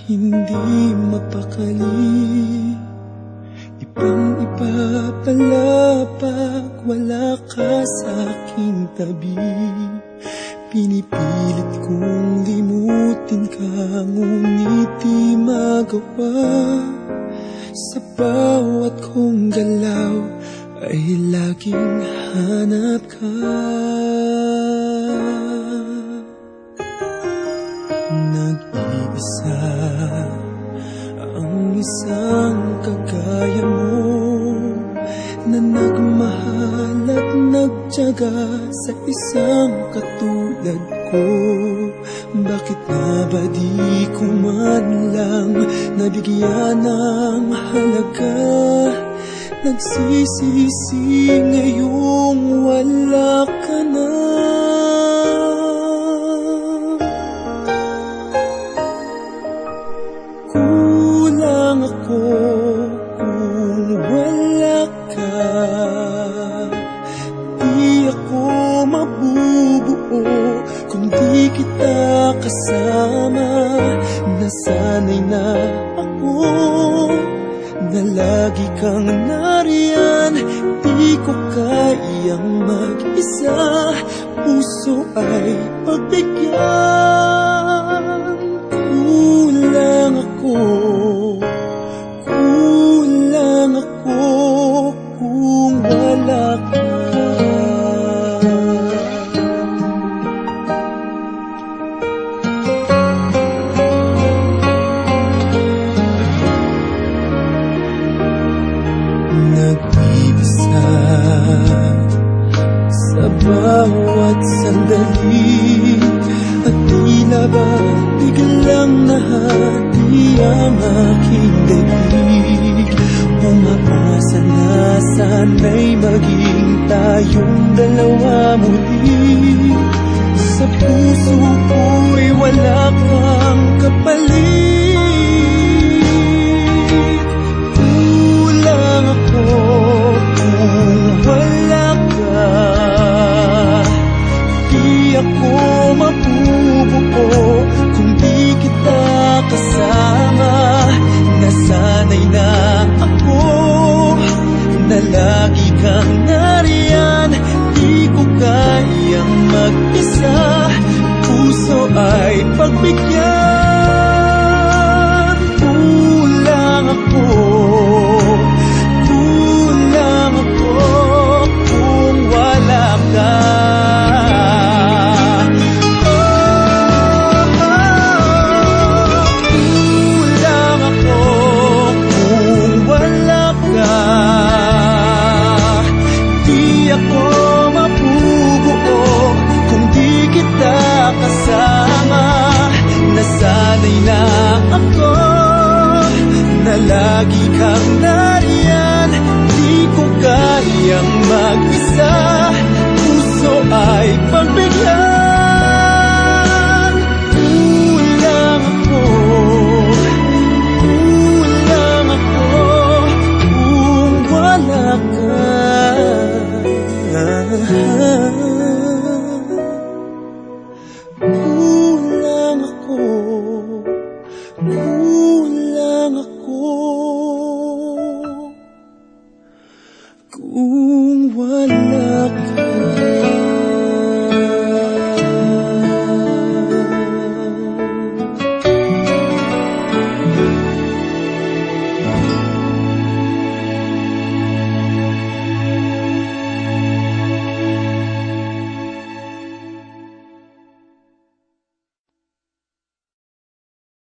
hindi mapakali. Ibang-iba pala pag wala ka sa aking tabi. Pinipilit kong limutin ka, ngunit di magawa. Sa bawat kong galaw ay laging hanap ka. Nag-iisa ang isang kagaya mo, na nagmahal at nagtiyaga sa isang katulad ko. Bakit nga ba di ko man lang nabigyan ng halaga? Nagsisisi ngayong wala ka na. Kulang ako kung wala ka. Di ako mabubuo kung di kita kasama. Nasanay na ako na lagi kang nariyan. Di ko kayang mag-isa, puso ay pagbigyan. Kulang ako kung wala ka. Nag-iisa sa bawat sandali, at tila ba biglang nahati ang aking daig. Umaasa na sana'y maging tayong dalawa muli. Sa puso ko'y wala kang kapalit. Kulang ako kung wala ka. Di ako mabubuo kung di kita kasama. Nasanay na ako na lagi kang nariyan. Di ko kayang mag-isa, puso ay pagbigyan. Kulang ako kung wala ka. Nasanay na ako na lagi kang nariyan. Di ko kayang mag-isa, puso ay pagbigyan. Kulang ako kung wala ka. Kung wala